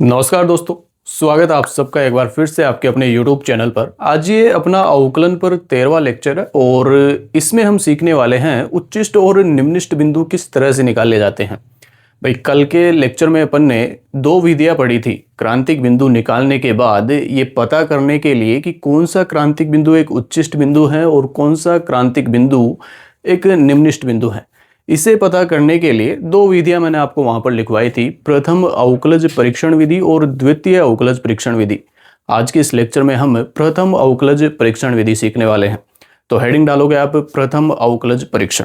नमस्कार दोस्तों, स्वागत है आप सबका एक बार फिर से आपके अपने YouTube चैनल पर। आज ये अपना अवकलन पर 13वां लेक्चर है और इसमें हम सीखने वाले हैं उच्चिष्ट और निम्निष्ट बिंदु किस तरह से निकाले जाते हैं। भाई, कल के लेक्चर में अपन ने दो विधियां पढ़ी थी क्रांतिक बिंदु निकालने के बाद ये पता करने के लिए कि कौन सा क्रांतिक बिंदु एक उच्चिष्ट बिंदु है और कौन सा क्रांतिक बिंदु एक निम्निष्ट बिंदु है। इसे पता करने के लिए दो विधियां मैंने आपको वहां पर लिखवाई थी, प्रथम अवकलज परीक्षण विधि और द्वितीय अवकलज परीक्षण विधि। आज के इस लेक्चर में हम प्रथम अवकलज परीक्षण विधि सीखने वाले हैं। तो हेडिंग डालोगे आप प्रथम अवकलज परीक्षण।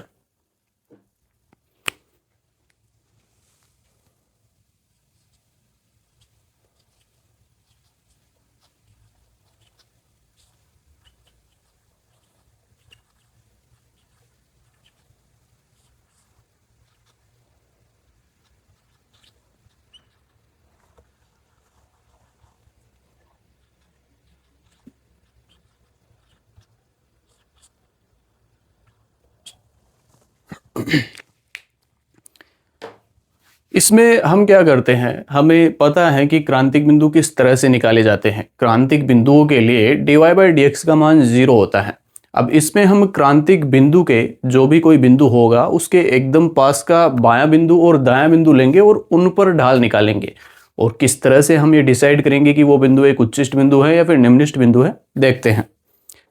इसमें हम क्या करते हैं, हमें पता है कि क्रांतिक बिंदु किस तरह से निकाले जाते हैं। क्रांतिक बिंदुओं के लिए dy/dx का मान 0 होता है। अब इसमें हम क्रांतिक बिंदु के जो भी कोई बिंदु होगा उसके एकदम पास का बायां बिंदु और दायां बिंदु लेंगे और उन पर ढाल निकालेंगे। और किस तरह से हम ये डिसाइड करेंगे कि वो बिंदु एक उच्चिष्ट बिंदु है या फिर निम्निष्ट बिंदु है, देखते हैं।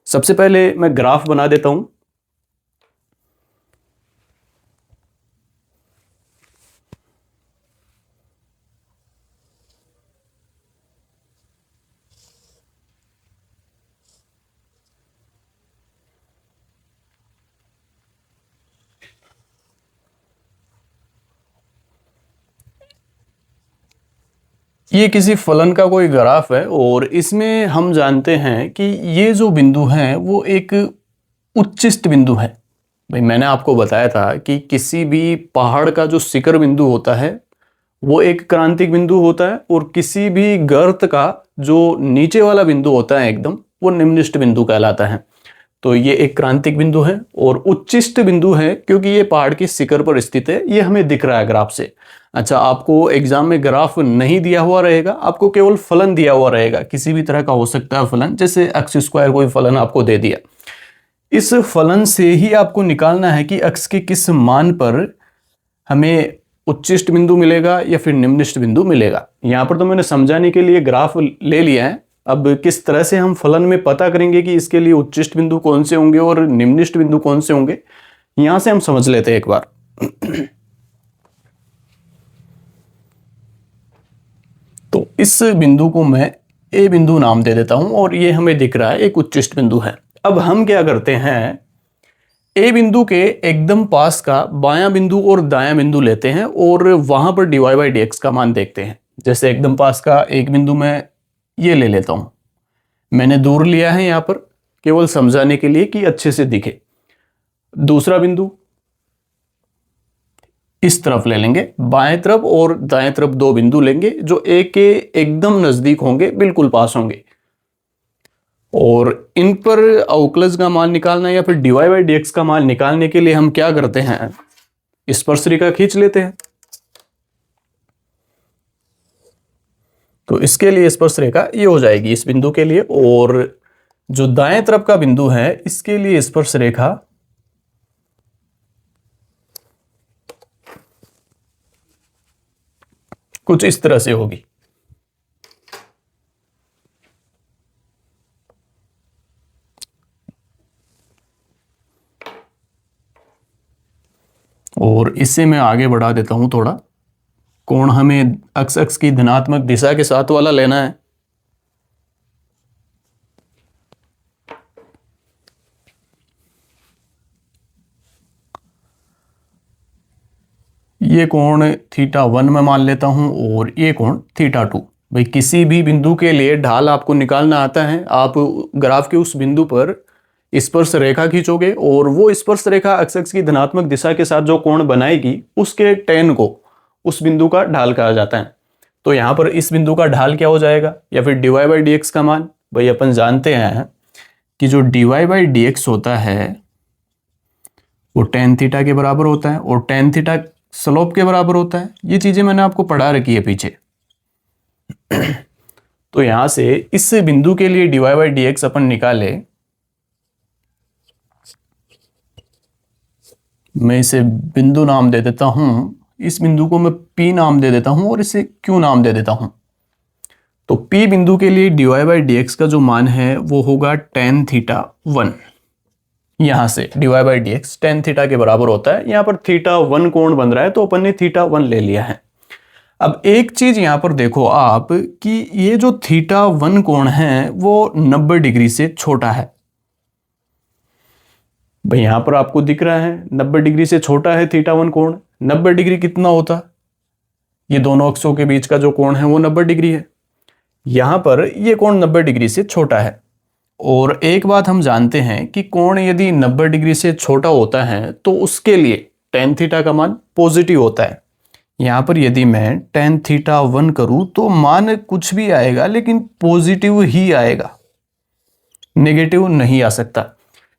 सबसे पहले मैं ग्राफ बना देता हूं। ये किसी फलन का कोई ग्राफ है और इसमें हम जानते हैं कि ये जो बिंदु है वो एक उच्चिष्ट बिंदु है। भाई, मैंने आपको बताया था कि किसी भी पहाड़ का जो शिखर बिंदु होता है वो एक क्रांतिक बिंदु होता है और किसी भी गर्त का जो नीचे वाला बिंदु होता है एकदम, वो निम्निष्ट बिंदु कहलाता है। तो ये एक क्रांतिक बिंदु है और उच्चिष्ट बिंदु है क्योंकि ये पहाड़ की शिखर पर स्थित है। ये हमें दिख रहा है ग्राफ से। अच्छा, आपको एग्जाम में ग्राफ नहीं दिया हुआ रहेगा, आपको केवल फलन दिया हुआ रहेगा। किसी भी तरह का हो सकता है फलन, जैसे x स्क्वायर कोई फलन आपको दे दिया। इस फलन से ही आपको निकालना है कि x के किस मान पर हमें उच्चिष्ट बिंदु मिलेगा या फिर निम्निष्ट बिंदु मिलेगा। यहां पर तो मैंने समझाने के लिए ग्राफ ले लिया है। अब किस तरह से हम फलन में पता करेंगे कि इसके लिए उच्चिष्ट बिंदु कौन से होंगे और निम्निष्ट बिंदु कौन से होंगे, यहां से हम समझ लेते हैं एक बार। तो इस बिंदु को मैं ए बिंदु नाम दे देता हूं और ये हमें दिख रहा है एक उच्चिष्ट बिंदु है। अब हम क्या करते हैं, ए बिंदु के एकदम पास का बायां बिंदु और दायां बिंदु लेते हैं और वहां पर dy/dx का मान देखते हैं। जैसे एकदम पास का एक बिंदु मैं ये ले लेता हूं, मैंने दूर लिया है यहां पर केवल समझाने के लिए कि अच्छे से दिखे। दूसरा बिंदु इस तरफ ले लेंगे, बाएं तरफ और दाएं तरफ दो बिंदु लेंगे जो ए के एकदम नजदीक होंगे, बिल्कुल पास होंगे। और इन पर अवकलज का मान निकालना या फिर dy/dx का मान निकालने के लिए हम क्या करते हैं, स्पर्शरेखा खींच लेते हैं। तो इसके लिए स्पर्शरेखा ये हो जाएगी इस बिंदु के लिए, और जो दाएं तरफ का बिंदु है इसके लिए स्पर्शरेखा कुछ इस तरह से होगी। और इससे मैं आगे बढ़ा देता हूं थोड़ा। कोण हमें x की धनात्मक दिशा के साथ वाला लेना है। ये कोण θ1 में मान लेता हूं और ये कोण θ2। भाई, किसी भी बिंदु के लिए ढाल आपको निकालना आता है। आप ग्राफ के उस बिंदु पर स्पर्श रेखा खींचोगे और वो स्पर्श रेखा x की धनात्मक दिशा के साथ जो कोण बनाएगी उसके tan को उस बिंदु का ढाल कहा जाता है। तो यहां पर इस बिंदु का ढाल क्या हो जाएगा, या फिर dy/dx का मान। भाई, अपन जानते हैं कि जो dy/dx होता है वो tan थीटा के बराबर होता है और tan थीटा स्लोप के बराबर होता है। ये चीजें मैंने आपको पढ़ा रखी है पीछे। तो यहां से इस बिंदु के लिए dy by D x upon निकाले, मैं इसे बिंदु नाम दे देता हूं, इस बिंदु को मैं P नाम दे देता हूं और इसे Q नाम दे देता हूं। तो P बिंदु के लिए dy बाई डी एक्स का जो मान है वो होगा tan थीटा 1। यहां से dy by D x tan theta के बराबर होता है। यहां पर थीटा 1 कोण बन रहा है तो अपन ने थीटा 1 ले लिया है। अब एक चीज यहां पर देखो आप कि ये जो थीटा 1 कोण है वो 90 डिग्री से छोटा है। भाई यहां पर आपको दिख रहा है 90 डिग्री से छोटा है थीटा 1 कोण। 90 डिग्री कितना होता? ये दोनों अक्षों के बीच का जो कोण है वो 90 डिग्री है। यहां पर ये कोण 90 डिग्री से छोटा है। और एक बात हम जानते हैं कि कोण यदि 90 डिग्री से छोटा होता है तो उसके लिए tan थीटा का मान पॉजिटिव होता है। यहां पर यदि मैं tan थीटा 1 करूं तो मान कुछ भी आएगा लेकिन पॉजिटिव ही आएगा, नेगेटिव नहीं आ सकता।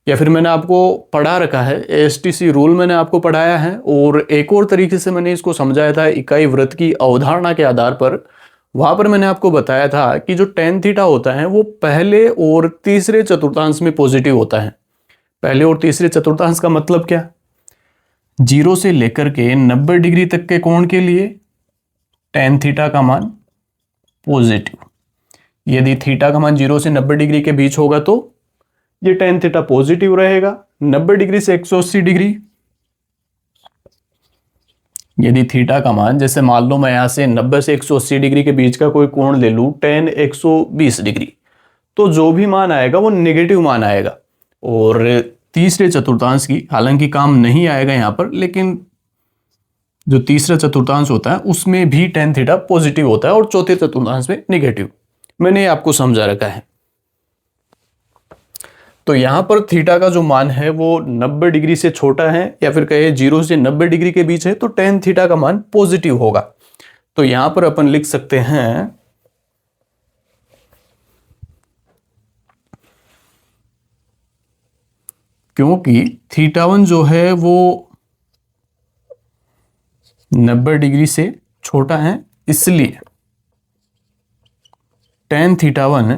या फिर मैंने आपको पढ़ा रखा है, एएसटीसी रूल मैंने आपको पढ़ाया है और एक और तरीके से मैंने इसको समझाया था इकाई वृत्त की अवधारणा के आधार पर। वहां पर मैंने आपको बताया था कि जो tan थीटा होता है वो पहले और तीसरे चतुर्थांश में पॉजिटिव होता है। पहले और तीसरे चतुर्थांश का मतलब क्या? 0 से लेकर के 90 डिग्री तक के कोण के लिए tan थीटा का मान पॉजिटिव। यदि थीटा का मान 0 से 90 डिग्री के बीच होगा तो ये tan थीटा पॉजिटिव रहेगा। 90 डिग्री से 180 डिग्री, यदि थीटा का मान, जैसे मान लो मैं यहां से 90 से 180 डिग्री के बीच का कोई कोण ले लूं tan 120 डिग्री, तो जो भी मान आएगा वो नेगेटिव मान आएगा। और तीसरे चतुर्थांश की हालांकि काम नहीं आएगा यहां पर, लेकिन जो तीसरा चतुर्थांश होता है उसमें भी tan थीटा पॉजिटिव होता है और चौथे चतुर्थांश में नेगेटिव। मैंने आपको समझा रखा है। तो यहां पर थीटा का जो मान है वो 90 डिग्री से छोटा है, या फिर कहे 0 से 90 डिग्री के बीच है, तो tan थीटा का मान पॉजिटिव होगा। तो यहां पर अपन लिख सकते हैं क्योंकि थीटा 1 जो है वो 90 डिग्री से छोटा है, इसलिए tan थीटा 1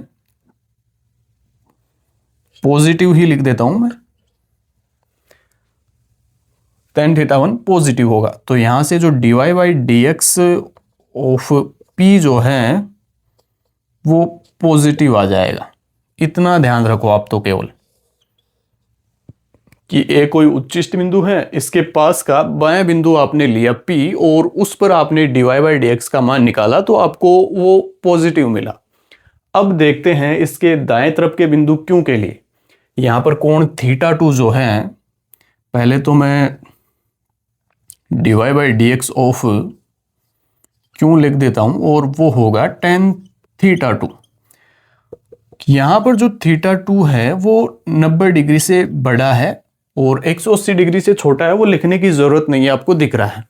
पॉजिटिव ही लिख देता हूं मैं। tan थीटा 1 पॉजिटिव होगा। तो यहां से जो dy by D x of P जो है वो पॉजिटिव आ जाएगा। इतना ध्यान रखो आप तो केवल कि एक कोई उच्चिष्ट बिंदु है, इसके पास का बायां बिंदु आपने लिया P और उस पर आपने dy बाई डी एक्स का मान निकाला तो आपको वो पॉजिटिव मिला। अब देखते हैं इसके दाएं तरफ के बिंदु Q के लिए। यहां पर कोण थीटा 2 जो है, पहले तो मैं dy by D x of Q लिख देता हूं और वो होगा tan थीटा 2। यहां पर जो थीटा 2 है वो 90 डिग्री से बड़ा है और 180 डिग्री से छोटा है, वो लिखने की जरूरत नहीं है, आपको दिख रहा है।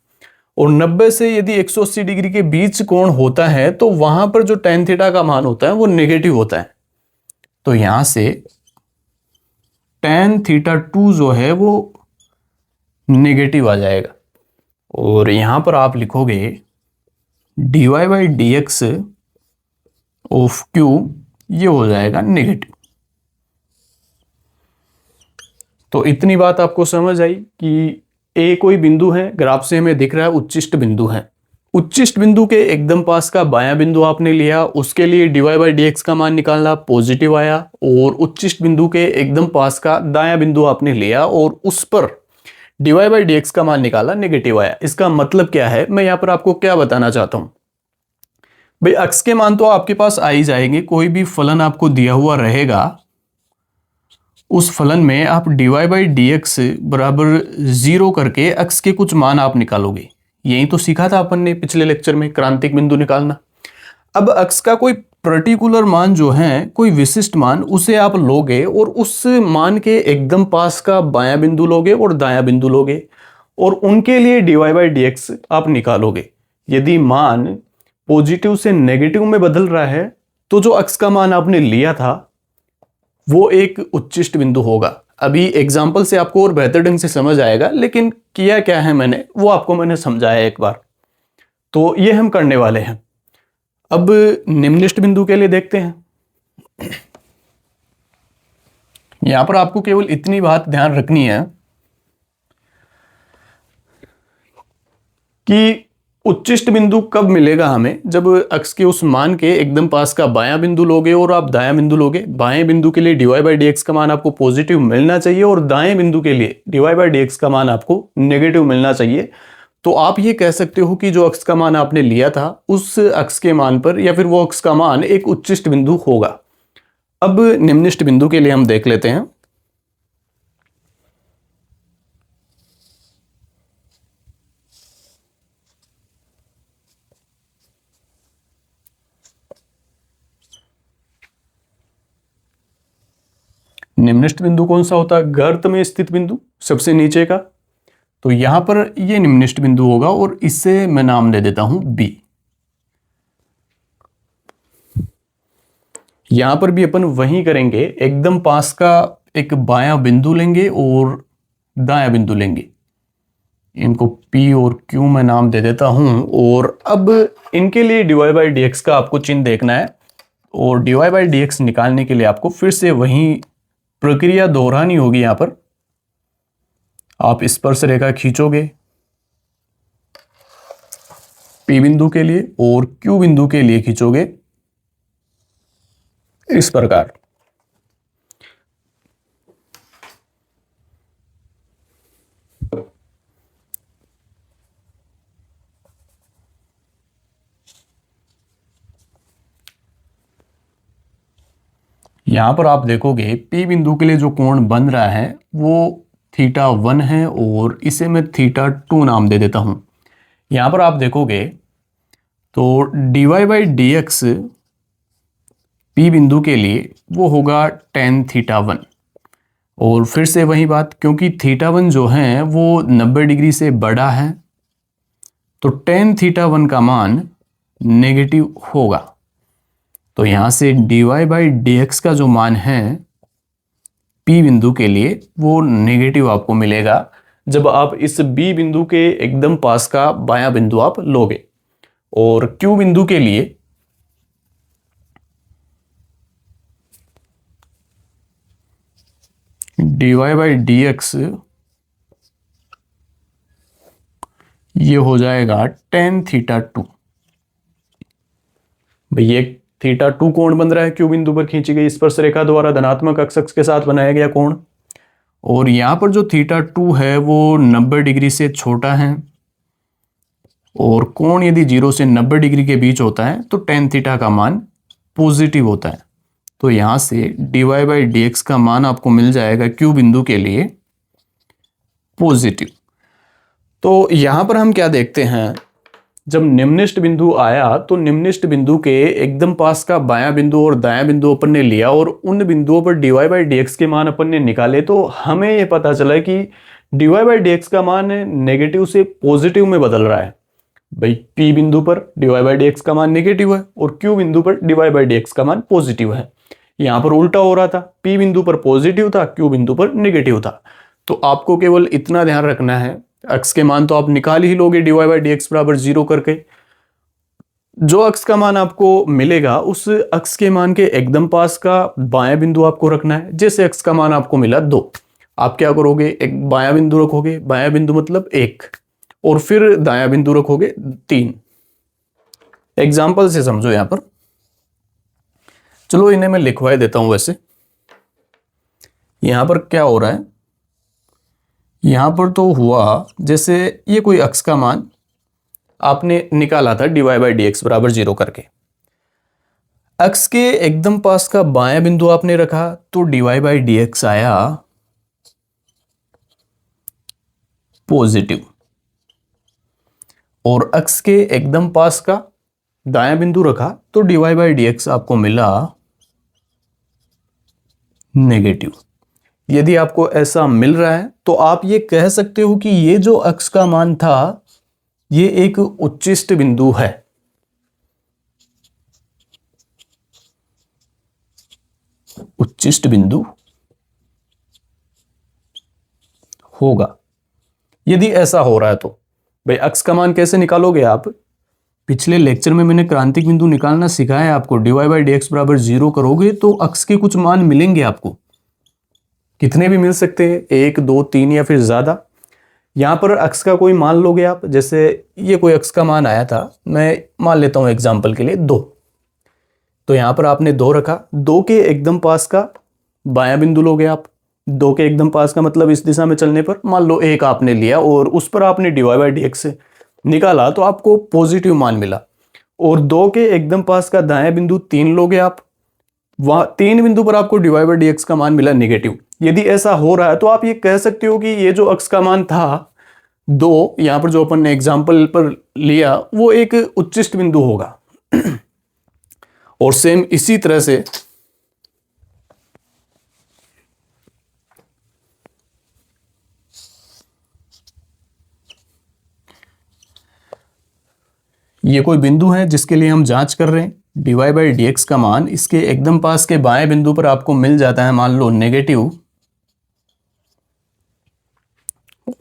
और 90 से यदि 180 डिग्री के बीच कोण होता है तो वहां पर जो tan थीटा का मान होता है वो नेगेटिव होता है। तो यहां से tan थीटा 2 जो है वो नेगेटिव आ जाएगा और यहां पर आप लिखोगे dy by D x of Q, ये हो जाएगा नेगेटिव। तो इतनी बात आपको समझ आई कि ए कोई बिंदु है, ग्राफ से हमें दिख रहा है उच्चिष्ट बिंदु है। उच्चिष्ट बिंदु के एकदम पास का बायां बिंदु आपने लिया, उसके लिए dy बाई डी एक्स का मान निकालना, पॉजिटिव आया। और उच्चिष्ट बिंदु के एकदम पास का दायां बिंदु आपने लिया और उस पर dy बाई डी एक्स का मान निकाला, नेगेटिव आया। इसका मतलब क्या है, मैं यहां पर आपको क्या बताना चाहता हूं भाई, अक्स के मान तो आपके पास आ ही जाएंगे। कोई भी फलन आपको दिया हुआ रहेगा, उस फलन में आप dy बाई डी एक्स बराबर 0 करके अक्स के कुछ मान आप निकालोगे। यही तो सीखा था अपन ने पिछले लेक्चर में, क्रांतिक बिंदु निकालना। अब अक्स का कोई पर्टिकुलर मान जो है, कोई विशिष्ट मान, उसे आप लोगे और उस मान के एकदम पास का बायां बिंदु लोगे और दायां बिंदु लोगे और उनके लिए dy बाई डी एक्स आप निकालोगे। यदि मान पॉजिटिव से नेगेटिव में बदल रहा है तो जो अक्स का मान आपने लिया था वो एक उच्चिष्ट बिंदु होगा। अभी एग्जाम्पल से आपको और बेहतर ढंग से समझ आएगा, लेकिन किया क्या है मैंने वो आपको मैंने समझाया एक बार। तो ये हम करने वाले हैं। अब निम्निष्ट बिंदु के लिए देखते हैं। यहां पर आपको केवल इतनी बात ध्यान रखनी है कि उच्चिष्ट बिंदु कब मिलेगा हमें, जब अक्ष के उस मान के एकदम पास का बायां बिंदु लोगे और आप दायां बिंदु लोगे। बाएं बिंदु के लिए dy/dx का मान आपको पॉजिटिव मिलना चाहिए और दाएं बिंदु के लिए dy/dx का मान आपको नेगेटिव मिलना चाहिए। तो आप ये कह सकते हो कि जो अक्ष का मान आपने लिया था उस अक्ष के मान पर या फिर वो अक्ष का मान एक उच्चिष्ट बिंदु होगा। अब निम्निष्ट बिंदु के लिए हम देख लेते हैं। निम्निष्ट बिंदु कौन सा होता है? गर्त में स्थित बिंदु, सबसे नीचे का। तो यहां पर ये निम्निष्ट बिंदु होगा और इससे मैं नाम दे देता हूं बी। यहां पर भी अपन वही करेंगे, एकदम पास का एक बायां बिंदु लेंगे और दायां बिंदु लेंगे। इनको P और Q मैं नाम दे देता हूं। और अब इनके लिए dy/dx का आपको चिन्ह देखना है और dy/dx निकालने के लिए आपको फिर से वही प्रक्रिया दोहरानी होगी। यहां पर आप स्पर्श रेखा खींचोगे P बिंदु के लिए और Q बिंदु के लिए खींचोगे इस प्रकार। यहां पर आप देखोगे P बिंदु के लिए जो कोण बन रहा है वो θ1 है और इसे मैं θ2 नाम दे देता हूं। यहां पर आप देखोगे तो dy/dx P बिंदु के लिए वो होगा tan θ1। और फिर से वही बात, क्योंकि θ1 जो है वो 90 डिग्री से बड़ा है तो tan θ1 का मान नेगेटिव होगा। तो यहां से dy/dx का जो मान है P बिंदु के लिए वो नेगेटिव आपको मिलेगा जब आप इस B बिंदु के एकदम पास का बायां बिंदु आप लोगे। और Q बिंदु के लिए dy/dx ये हो जाएगा tan θ2। भाई ये θ2 कोण बन रहा है Q बिंदु पर खींची गई स्पर्श रेखा द्वारा धनात्मक अक्ष के साथ बनाया गया कोण। और यहां पर जो θ2 है वो 90 डिग्री से छोटा है और कोण यदि 0 से 90 डिग्री के बीच होता है तो tan θ का मान पॉजिटिव होता है। तो यहां से dy/dx का मान आपको मिल जाएगा Q बिंदु के लिए पॉजिटिव। तो यहां पर हम क्या देखते हैं, जब निम्निष्ट बिंदु आया तो निम्निष्ट बिंदु के एकदम पास का बायां बिंदु और दायां बिंदु अपन ने लिया और उन बिंदुओं पर dy/dx के मान अपन ने निकाले। तो हमें यह पता चला कि dy/dx का मान नेगेटिव से पॉजिटिव में बदल रहा है। भाई P बिंदु पर dy/dx का मान नेगेटिव है और Q बिंदु पर dy/dx का मान पॉजिटिव है। यहां पर उल्टा हो रहा था, P बिंदु पर पॉजिटिव था, Q बिंदु पर नेगेटिव था। तो आपको केवल इतना ध्यान रखना है, अक्ष के मान तो आप निकाल ही लोगे dy/dx बराबर 0 करके। जो अक्ष का मान आपको मिलेगा उस अक्ष के मान के एकदम पास का बायां बिंदु आपको रखना है। जैसे अक्ष का मान आपको मिला 2, आप क्या करोगे, एक बायां बिंदु रखोगे, बायां बिंदु मतलब 1, और फिर दायां बिंदु रखोगे 3। एग्जाम्पल से समझो यहां पर। चलो इन्हें मैं लिखवा देता हूं। वैसे यहां पर क्या हो रहा है, यहां पर तो हुआ जैसे ये कोई अक्ष का मान आपने निकाला था dy/dx बराबर 0 करके। अक्ष के एकदम पास का बायां बिंदु आपने रखा तो dy/dx आया पॉजिटिव, और अक्ष के एकदम पास का दायां बिंदु रखा तो dy/dx आपको मिला नेगेटिव। यदि आपको ऐसा मिल रहा है तो आप ये कह सकते हो कि ये जो अक्ष का मान था ये एक उच्चिष्ट बिंदु है। उच्चिष्ट बिंदु होगा। यदि ऐसा हो रहा है तो भाई अक्ष का मान कैसे निकालोगे आप, पिछले लेक्चर में मैंने क्रांतिक बिंदु निकालना सिखाया है आपको। dy/dx बराबर 0 करोगे तो अक्स के कुछ मान मिलेंगे आपको, कितने भी मिल सकते हैं, 1 2 3 या फिर ज्यादा। यहां पर अक्स का कोई मान लोगे आप, जैसे ये कोई अक्स का मान आया था, मैं मान लेता हूं एग्जाम्पल के लिए 2। तो यहां पर आपने 2 रखा, 2 के एकदम पास का बायां बिंदु लोगे आप। 2 के एकदम पास का मतलब इस दिशा में चलने पर मान लो 1 आपने लिया और उस पर आपने dy/dx से निकाला तो आपको पॉजिटिव मान मिला। और 2 के एकदम पास का दायां बिंदु 3 लोगे आप, वहां 3 बिंदु पर आपको dy/dx का मान मिला नेगेटिव। यदि ऐसा हो रहा है तो आप ये कह सकते हो कि ये जो अक्स का मान था 2, यहां पर जो अपन ने एग्जाम्पल पर लिया, वो एक उच्चिष्ट बिंदु होगा। और सेम इसी तरह से ये कोई बिंदु है जिसके लिए हम जांच कर रहे हैं। dy/dx का मान इसके एकदम पास के बाएं बिंदु पर आपको मिल जाता है मान लो नेगेटिव,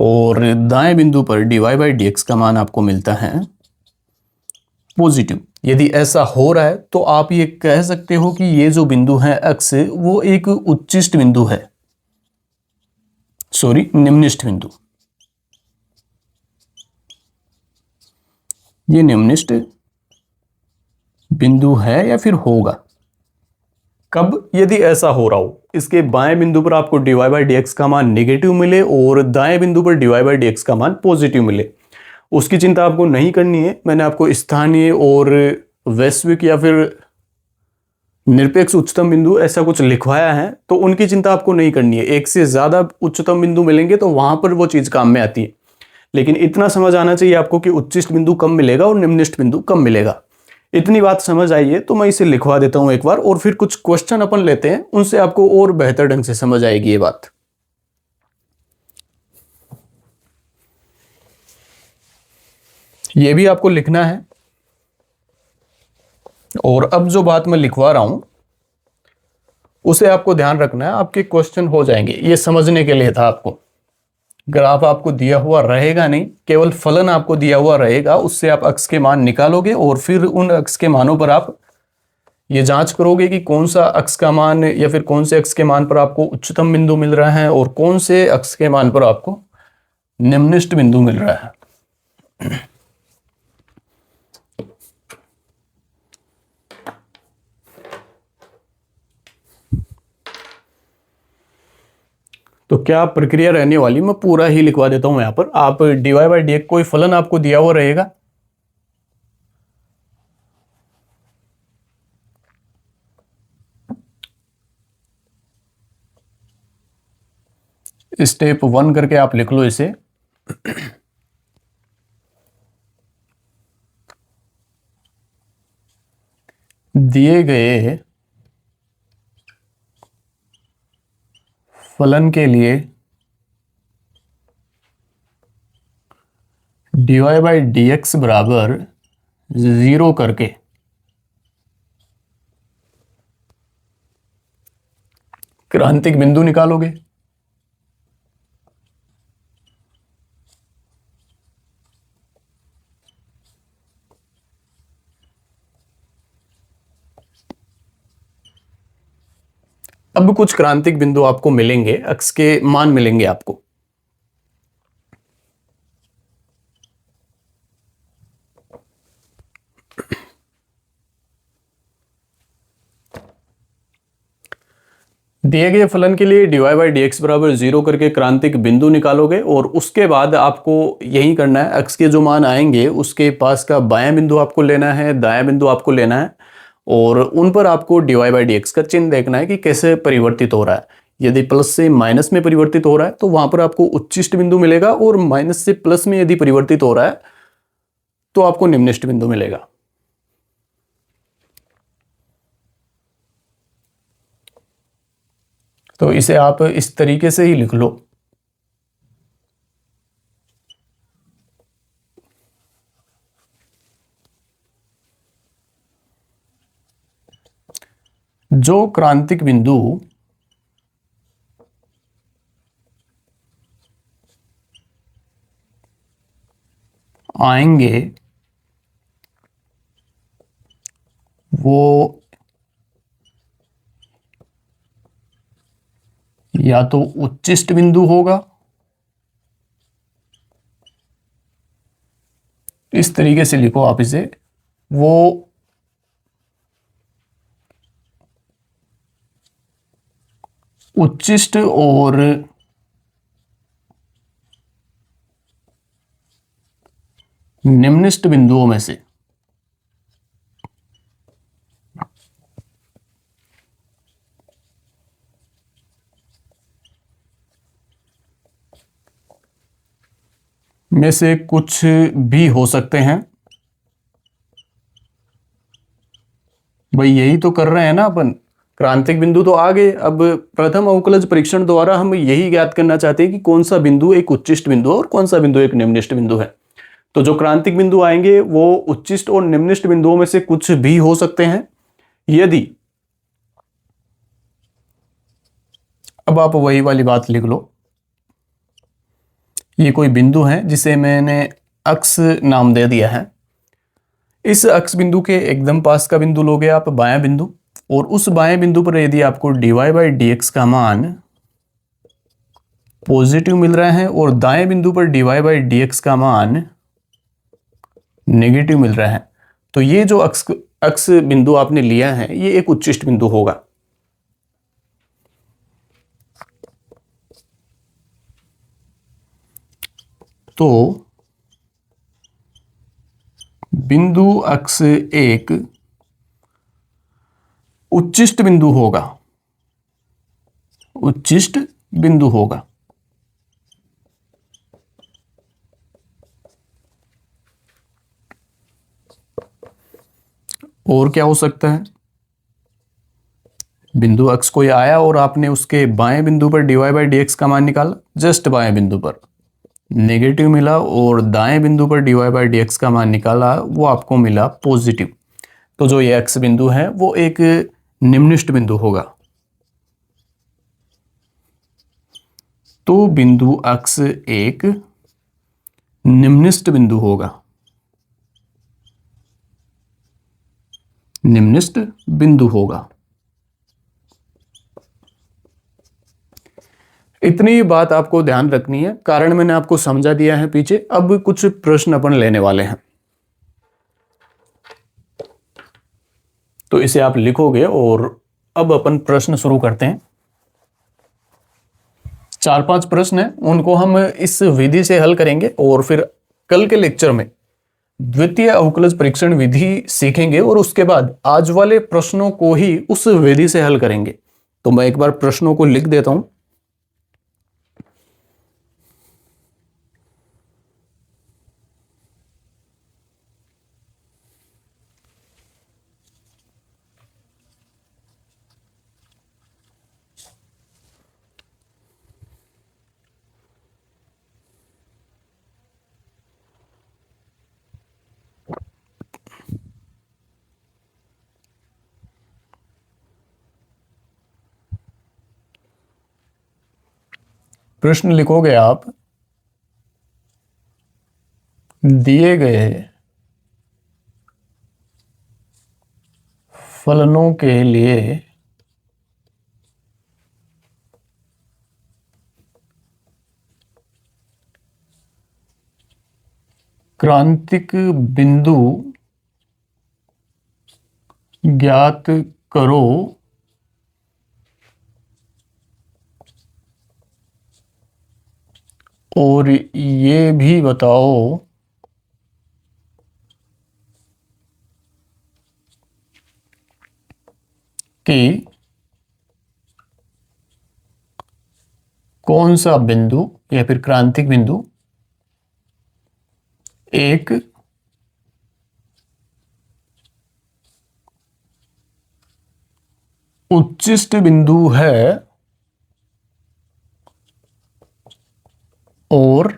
और दाएं बिंदु पर dy/dx का मान आपको मिलता है पॉजिटिव। यदि ऐसा हो रहा है तो आप ये कह सकते हो कि ये जो बिंदु है अक्स, वो एक उच्चिष्ट बिंदु है, सॉरी निम्निष्ठ बिंदु। ये निम्निष्ठ बिंदु है या फिर होगा कब, यदि ऐसा हो रहा हो इसके बाएं बिंदु पर आपको dy/dx का मान नेगेटिव मिले और दाएं बिंदु पर dy/dx का मान पॉजिटिव मिले। उसकी चिंता आपको नहीं करनी है। मैंने आपको स्थानीय और वैश्विक या फिर निरपेक्ष उच्चतम बिंदु ऐसा कुछ लिखवाया है, तो उनकी चिंता आपको नहीं करनी है। एक से ज्यादा उच्चतम बिंदु मिलेंगे तो वहां पर वो चीज काम में आती है, लेकिन इतना समझ आना चाहिए आपको कि उच्चिष्ट बिंदु कम मिलेगा और निम्निष्ठ बिंदु कम मिलेगा। इतनी बात समझ आई है तो मैं इसे लिखवा देता हूं एक बार, और फिर कुछ क्वेश्चन अपन लेते हैं, उनसे आपको और बेहतर ढंग से समझ आएगी ये बात। ये भी आपको लिखना है। और अब जो बात मैं लिखवा रहा हूं उसे आपको ध्यान रखना है, आपके क्वेश्चन हो जाएंगे। ये समझने के लिए था आपको। ग्राफ आपको दिया हुआ रहेगा नहीं, केवल फलन आपको दिया हुआ रहेगा, उससे आप अक्स के मान निकालोगे और फिर उन अक्स के मानों पर आप ये जांच करोगे कि कौन सा अक्स का मान या फिर कौन से अक्स के मान पर आपको उच्चतम बिंदु मिल रहा है और कौन से अक्स के मान पर आपको निम्निष्ठ बिंदु मिल रहा है। तो क्या प्रक्रिया रहने वाली, मैं पूरा ही लिखवा देता हूं यहां पर। आप dy/dx कोई फलन आपको दिया हुआ रहेगा, स्टेप 1 करके आप लिख लो इसे। दिए गए फलन के लिए dy/dx बराबर 0 करके क्रांतिक बिंदु निकालोगे। अब कुछ क्रांतिक बिंदु आपको मिलेंगे, अक्स के मान मिलेंगे आपको। दिए गए फलन के लिए dy/dx बराबर 0 करके क्रांतिक बिंदु निकालोगे, और उसके बाद आपको यही करना है। अक्स के जो मान आएंगे उसके पास का बायां बिंदु आपको लेना है, दायां बिंदु आपको लेना है, और उन पर आपको dy/dx का चिन्ह देखना है कि कैसे परिवर्तित हो रहा है। यदि प्लस से माइनस में परिवर्तित हो रहा है तो वहां पर आपको उच्चिष्ट बिंदु मिलेगा, और माइनस से प्लस में यदि परिवर्तित हो रहा है तो आपको निम्निष्ठ बिंदु मिलेगा। तो इसे आप इस तरीके से ही लिख लो। जो क्रांतिक बिंदु आएंगे वो या तो उच्चिष्ट बिंदु होगा, इस तरीके से लिखो आप इसे, वो उच्चिष्ट और निम्निष्ट बिंदुओं में से कुछ भी हो सकते हैं। भाई यही तो कर रहे हैं ना अपन, क्रांतिक बिंदु तो आ गए, अब प्रथम अवकलज परीक्षण द्वारा हम यही ज्ञात करना चाहते हैं कि कौन सा बिंदु एक उच्चिष्ट बिंदु है और कौन सा बिंदु एक निम्निष्ट बिंदु है। तो जो क्रांतिक बिंदु आएंगे वो उच्चिष्ट और निम्निष्ट बिंदुओं में से कुछ भी हो सकते हैं। यदि, अब आप वही वाली बात लिख लो, ये कोई बिंदु है जिसे मैंने अक्ष नाम दे दिया है। इस अक्ष बिंदु के एकदम पास का बिंदु लोगे आप बायां बिंदु, और उस बाएं बिंदु पर यदि आपको dy बाई डी एक्स का मान पॉजिटिव मिल रहा है और दाएं बिंदु पर dy बाई डी एक्स का मान नेगेटिव मिल रहा है, तो ये जो अक्ष अक्ष बिंदु आपने लिया है ये एक उच्चिष्ट बिंदु होगा। तो बिंदु अक्ष एक उच्चिष्ट बिंदु होगा, उच्चिष्ट बिंदु होगा। और क्या हो सकता है, बिंदु अक्ष कोई आया और आपने उसके बाएं बिंदु पर dy बाई डी एक्स का मान निकाला, जस्ट बाएं बिंदु पर नेगेटिव मिला, और दाएं बिंदु पर dy बाई डी एक्स का मान निकाला, वो आपको मिला पॉजिटिव। तो जो ये एक्स बिंदु है वो एक निम्निष्ट बिंदु होगा। तो बिंदु अक्ष एक निम्निष्ट बिंदु होगा, निम्निष्ट बिंदु होगा। इतनी बात आपको ध्यान रखनी है, कारण मैंने आपको समझा दिया है पीछे। अब कुछ प्रश्न अपन लेने वाले हैं, तो इसे आप लिखोगे और अब अपन प्रश्न शुरू करते हैं। 4-5 प्रश्न हैं, उनको हम इस विधि से हल करेंगे और फिर कल के लेक्चर में द्वितीय अवकलज परीक्षण विधि सीखेंगे और उसके बाद आज वाले प्रश्नों को ही उस विधि से हल करेंगे। तो मैं एक बार प्रश्नों को लिख देता हूं। प्रश्न लिखोगे आप, दिए गए फलनों के लिए क्रांतिक बिंदु ज्ञात करो और ये भी बताओ कि कौन सा बिंदु या फिर क्रांतिक बिंदु एक उच्चिष्ट बिंदु है और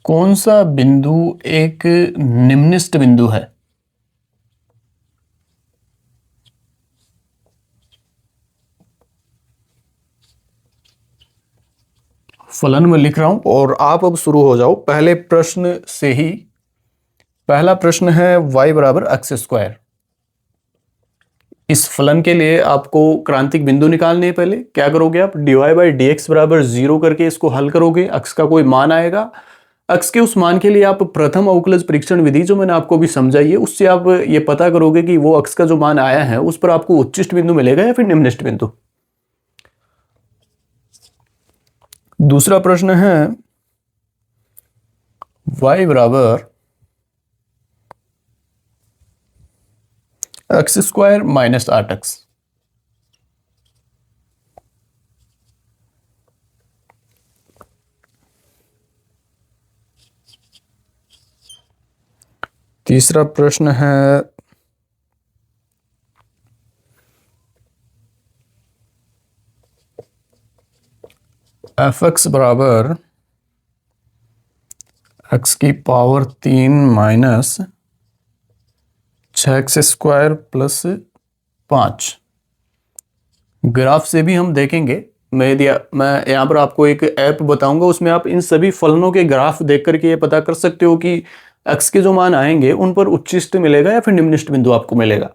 कौन सा बिंदु एक निम्निष्ट बिंदु है। फलन में लिख रहा हूं और आप अब शुरू हो जाओ पहले प्रश्न से ही। पहला प्रश्न है y बराबर एक्स स्क्वायर। इस फलन के लिए आपको क्रांतिक बिंदु निकालने हैं। पहले क्या करोगे आप, dy बाई डी एक्स बराबर 0 करके इसको हल करोगे। अक्स का कोई मान आएगा, अक्स के उस मान के लिए आप प्रथम अवकलज परीक्षण विधि जो मैंने आपको भी समझाई है उससे आप ये पता करोगे कि वो अक्स का जो मान आया है उस पर आपको उच्चिष्ट बिंदु मिलेगा या फिर निम्निष्ट बिंदु। दूसरा प्रश्न है y बराबर एक्स स्क्वायर माइनस 8x। तीसरा प्रश्न है एफ एक्स बराबर एक्स की power 3 minus 6x square plus 5। Graph से भी हम देखेंगे। मैं यहाँ पर आपको एक ऐप बताऊंगा, उसमें आप इन सभी फलनों के ग्राफ देख करके ये पता कर सकते हो कि एक्स के जो मान आएंगे उन पर उच्चिष्ट मिलेगा या फिर निम्निष्ट बिंदु आपको मिलेगा।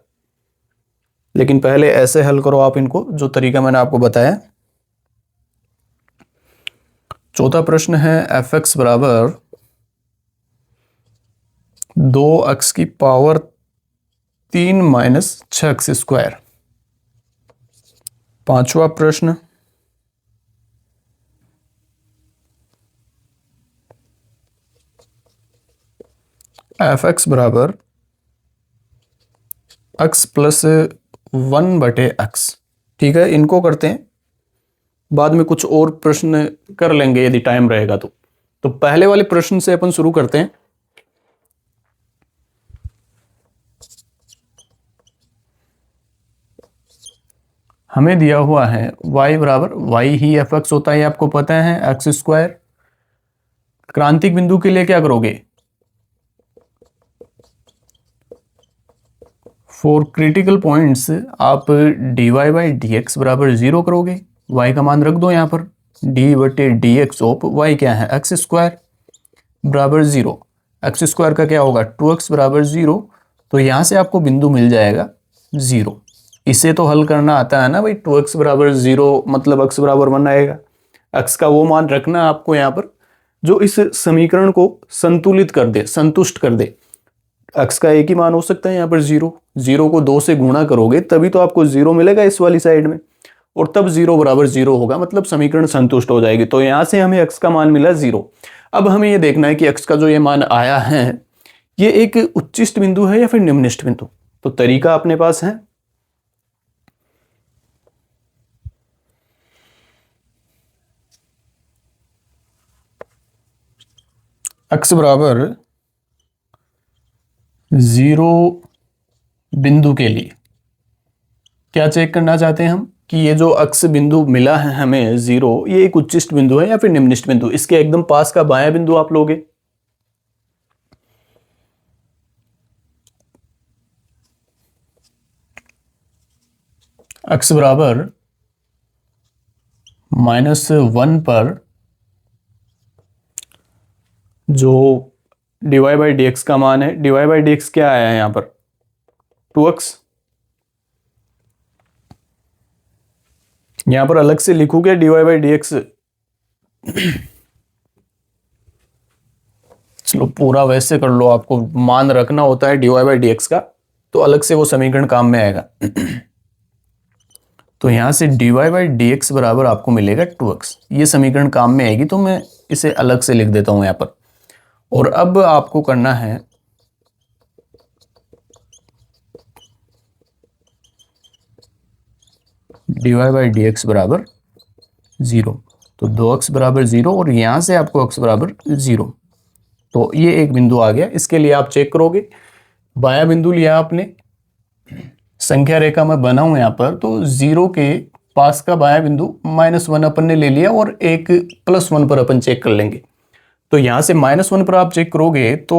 लेकिन पहले ऐसे हल करो आप इनको, जो तरीका मैंने आपको बताया। चौथा प्रश्न है एफ एक्स बराबर 2x की पावर 3 माइनस 6x स्क्वायर। पांचवा प्रश्न एफ एक्स बराबर x प्लस 1/x। ठीक है, इनको करते हैं, बाद में कुछ और प्रश्न कर लेंगे यदि टाइम रहेगा तो पहले वाले प्रश्न से अपन शुरू करते हैं। हमें दिया हुआ है y बराबर y ही एफ एक्स होता है, आपको पता है, एक्स स्क्वायर। क्रांतिक बिंदु के लिए क्या करोगे, फॉर क्रिटिकल पॉइंट्स आप dy बाई डी एक्स बराबर 0 करोगे। y का मान रख दो यहाँ पर, डी बटे डी एक्स ऑफ y क्या है, एक्स स्क्वायर बराबर 0। एक्स स्क्वायर का क्या होगा, 2x बराबर 0। तो यहाँ से आपको बिंदु मिल जाएगा 0। इसे तो हल करना आता है ना भाई, 2x बराबर 0 मतलब x बराबर 1 आएगा। x का वो मान रखना आपको यहाँ पर जो इस समीकरण को संतुलित कर दे, संतुष्ट कर दे। x का एक ही मान हो सकता है यहाँ पर 0। 0 को 2 से गुणा करोगे तभी तो आपको 0 मिलेगा इस वाली साइड में, और तब 0 बराबर 0 होगा, मतलब समीकरण संतुष्ट हो जाएगी। तो यहाँ से हमें x का मान मिला 0। अब हमें ये देखना है कि x का जो ये मान आया है ये एक उच्चिष्ट बिंदु है या फिर निम्निष्ट बिंदु। तो तरीका अपने पास है, x बराबर 0 बिंदु के लिए क्या चेक करना चाहते हैं हम कि ये जो x बिंदु मिला है हमें 0, ये एक उच्चिष्ट बिंदु है या फिर निम्निष्ट बिंदु। इसके एकदम पास का बायां बिंदु आप लोगे। x बराबर -1 पर जो dy बाई डी एक्स का मान है, dy बाई डी एक्स क्या आया है यहाँ पर, 2x। यहां पर अलग से लिखोगे dy बाई डी एक्स, चलो पूरा वैसे कर लो, आपको मान रखना होता है dy बाई डी एक्स का, तो अलग से वो समीकरण काम में आएगा। तो यहां से dy बाई डी एक्स बराबर आपको मिलेगा 2x। ये समीकरण काम में आएगी, तो मैं इसे अलग से लिख देता हूं यहां पर। और अब आपको करना है dy बाई डी एक्स बराबर 0। तो 2x बराबर 0 और यहां से आपको x बराबर 0। तो ये एक बिंदु आ गया। इसके लिए आप चेक करोगे, बायां बिंदु लिया आपने, संख्या रेखा में बनाऊं यहां पर, तो 0 के पास का बायां बिंदु -1 अपन ने ले लिया और एक +1 पर अपन चेक कर लेंगे। तो यहां से -1 पर आप चेक करोगे तो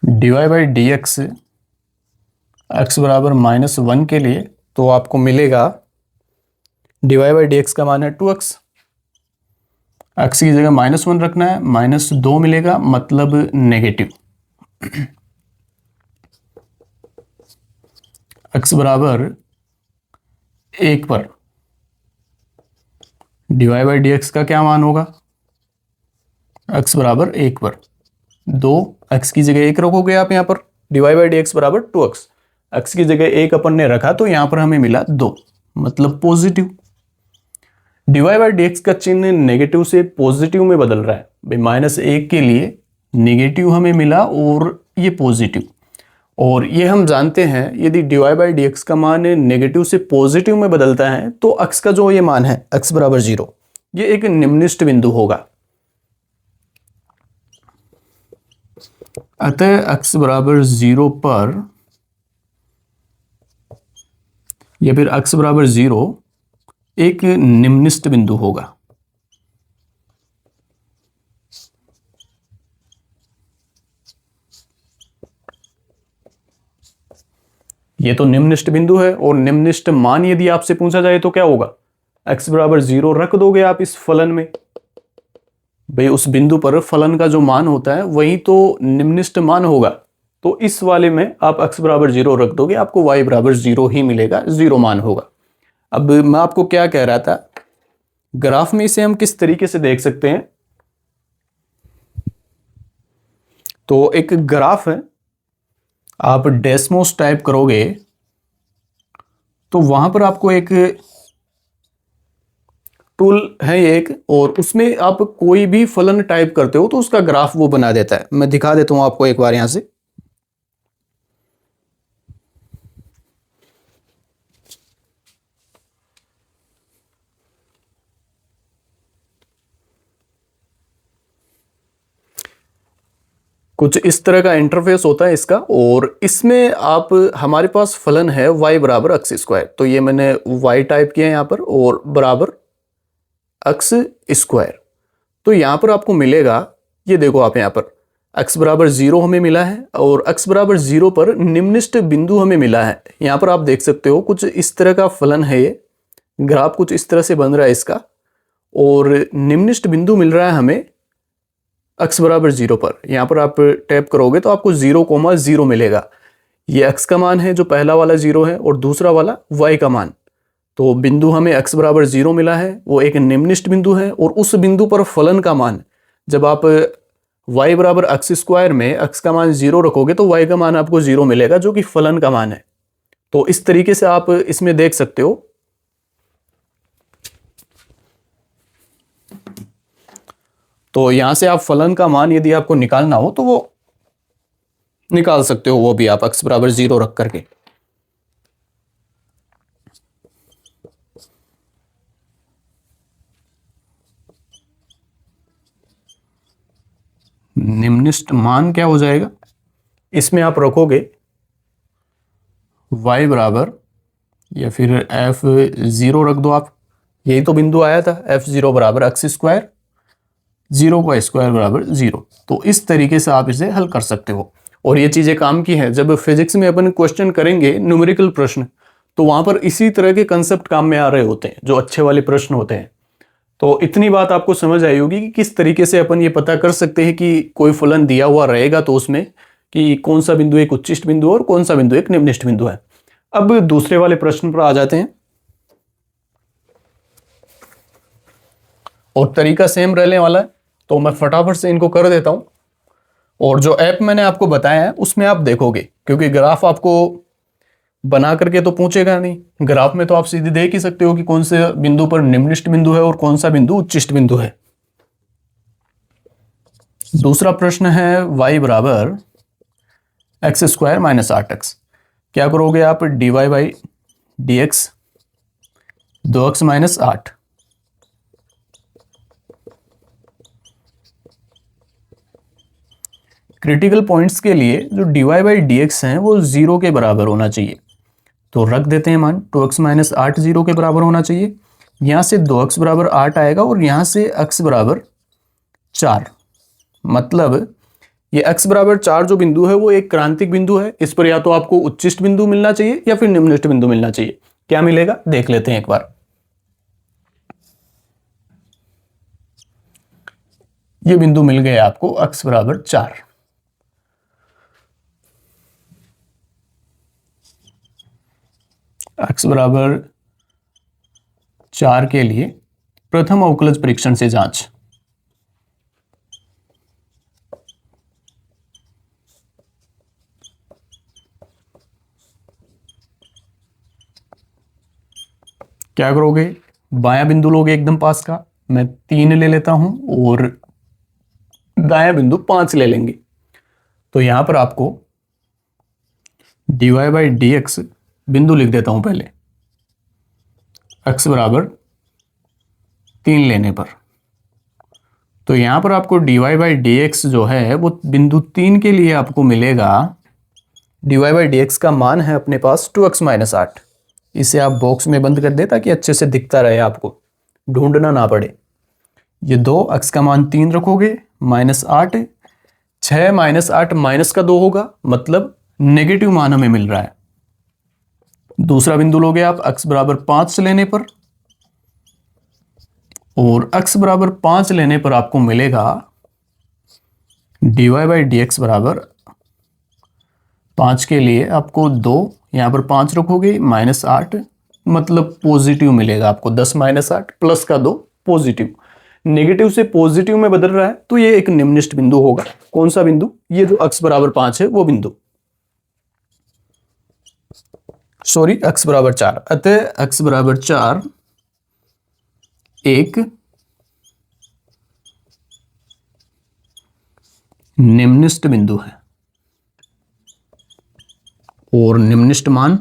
dy by D x x बराबर -1 के लिए तो आपको मिलेगा dy/dx का मान है 2x, x की जगह -1 रखना है, -2 मिलेगा, मतलब नेगेटिव। x बराबर 1 पर dy/dx का क्या मान होगा? x बराबर 1 पर 2, x की जगह 1 रखोगे आप यहाँ पर, dy/dx बराबर 2x, x की जगह 1 अपन ने रखा तो यहाँ पर हमें मिला 2, मतलब पॉजिटिव। dy/dx का चिन्ह नेगेटिव से पॉजिटिव में बदल रहा है भाई, -1 के लिए नेगेटिव हमें मिला और ये पॉजिटिव। और ये हम जानते हैं यदि dy/dx का मान नेगेटिव से पॉजिटिव में बदलता है तो x का जो ये मान है x बराबर 0, ये एक निम्नलिखित बिंदु होगा। अतः x बराबर 0 पर या फिर x बराबर 0 एक निम्नलिखित बिंदु होगा। ये तो निम्नलिखित बिंदु है, और निम्नलिखित मान यदि आपसे पूछा जाए तो क्या होगा? x बराबर 0 रख दोगे आप इस फलन में, भाई उस बिंदु पर फलन का जो मान होता है वही तो निम्नलिखित मान होगा, तो इस वाले में आप x बराबर 0 रख दोगे, आपको y बराबर 0 ही मिलेगा, 0 मान होगा। अब मैं आपको क्या कह रहा था, ग्राफ में इसे हम किस तरीके से देख सकते हैं? तो एक ग्राफ है, आप डेस्मोस टाइप करोगे तो वहां पर आपको एक टूल है एक, और उसमें आप कोई भी फलन टाइप करते हो तो उसका ग्राफ वो बना देता है। मैं दिखा देता हूं आपको एक बार यहां से। कुछ इस तरह का इंटरफेस होता है इसका, और इसमें आप हमारे पास फलन है y बराबर x स्क्वायर, तो ये मैंने y टाइप किया है यहाँ पर, और बराबर x स्क्वायर। तो यहाँ पर आपको मिलेगा, ये देखो आप यहाँ पर x बराबर 0 हमें मिला है, और x बराबर 0 पर निम्नलिखित बिंदु हमें मिला है। यहाँ पर आप देख सकते हो कुछ इस तरह का फलन है, ये ग्राफ कुछ इस तरह से बन रहा है इसका, और निम्नलिखित बिंदु मिल रहा है हमें x बराबर 0 पर। यहाँ पर आप टैप करोगे तो आपको 0,0 मिलेगा। ये x का मान है जो पहला वाला 0 है, और दूसरा वाला y का मान। तो बिंदु हमें x बराबर 0 मिला है, वो एक निम्नलिखित बिंदु है, और उस बिंदु पर फलन का मान, जब आप y बराबर x स्क्वायर में x का मान 0 रखोगे तो y का मान आपको 0 मिलेगा, जो कि फलन का मान है। तो इस तरीके से आप इसमें देख सकते हो। तो यहां से आप फलन का मान यदि आपको निकालना हो तो वो निकाल सकते हो, वो भी आप x बराबर 0 रख करके। निम्नलिखित मान क्या हो जाएगा, इसमें आप रखोगे y बराबर, या फिर f0 रख दो आप, यही तो बिंदु आया था, f0 बराबर x स्क्वायर, 0 का स्क्वायर बराबर 0। तो इस तरीके से आप इसे हल कर सकते हो, और ये चीजें काम की हैं। जब फिजिक्स में अपन क्वेश्चन करेंगे न्यूमेरिकल प्रश्न, तो वहां पर इसी तरह के कंसेप्ट काम में आ रहे होते हैं, जो अच्छे वाले प्रश्न होते हैं। तो इतनी बात आपको समझ आई होगी कि किस तरीके से अपन ये पता कर सकते हैं कि कोई फलन दिया हुआ रहेगा तो उसमें कि कौन सा बिंदु एक उच्चिष्ट बिंदु और कौन सा बिंदु एक निम्नलिखित बिंदु है। अब दूसरे वाले प्रश्न पर आ जाते हैं, और तरीका सेम रहने वाला है, तो मैं फटाफट से इनको कर देता हूं। और जो ऐप मैंने आपको बताया है उसमें आप देखोगे, क्योंकि ग्राफ आपको बना करके तो पूछेगा नहीं, ग्राफ में तो आप सीधे देख ही सकते हो कि कौन से बिंदु पर निम्नलिखित बिंदु है और कौन सा बिंदु उच्चिष्ट बिंदु है। दूसरा प्रश्न है y बराबर x स्क्वायर माइनस 8x। क्या करोगे आप, dy/dx 2x minus 8। Critical points के लिए जो dy/dx हैं वो 0 के बराबर होना चाहिए, तो रख देते हैं मान 2x माइनस 8 0 के बराबर होना चाहिए। यहाँ से 2x बराबर 8 आएगा, और यहाँ से x बराबर 4, मतलब ये x बराबर 4 जो बिंदु है वो एक क्रांतिक बिंदु है। इस पर या तो आपको उच्चिष्ट बिंदु मिलना चाहिए या फिर निम्नलिखित बिंदु मिलना चाहिए। क्या मिलेगा देख लेते हैं एक बार। ये बिंदु मिल गए आपको x बराबर 4। x बराबर 4 के लिए प्रथम अवकलज परीक्षण से जांच। क्या करोगे, बायां बिंदु लोगे एकदम पास का, मैं 3 ले लेता हूं और दायां बिंदु 5 ले लेंगे। तो यहां पर आपको dy बाई डी एक्स बिंदु लिख देता हूं पहले, x बराबर 3 लेने पर। तो यहां पर आपको dy बाई डी एक्स जो है वो बिंदु 3 के लिए आपको मिलेगा, dy बाई डी एक्स का मान है अपने पास 2x माइनस 8। इसे आप बॉक्स में बंद कर दे ताकि अच्छे से दिखता रहे, आपको ढूंढना ना पड़े। ये 2 x का मान 3 रखोगे, माइनस 8, 6 माइनस 8 माइनस का 2 होगा, मतलब नेगेटिव मान हमें मिल रहा है। दूसरा बिंदु लोगे आप x बराबर 5 लेने पर, और x बराबर 5 लेने पर आपको मिलेगा dy बाई डी एक्स बराबर 5 के लिए आपको 2, यहां पर 5 रखोगे, माइनस 8, मतलब पॉजिटिव मिलेगा आपको। 10 माइनस 8 प्लस का 2 पॉजिटिव, नेगेटिव से पॉजिटिव में बदल रहा है, तो ये एक निम्नलिखित बिंदु होगा। कौन सा बिंदु? ये जो x बराबर 5 है वो बिंदु, सॉरी x बराबर 4। अतः x बराबर 4 एक निम्नलिखित बिंदु है, और निम्नलिखित मान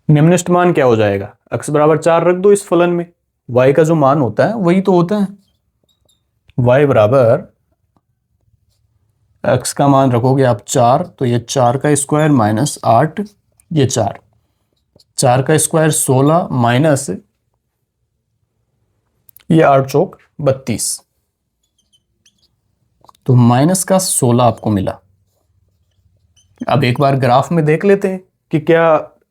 निम्नलिखित मान क्या हो जाएगा? x बराबर 4 रख दो इस फलन में, y का जो मान होता है वही तो होता है। y बराबर x का मान रखोगे आप 4, तो ये 4 का स्क्वायर माइनस 8, ये 4 का स्क्वायर 16 माइनस ये 8 चौक 32, तो माइनस का 16 आपको मिला। अब एक बार ग्राफ में देख लेते हैं कि क्या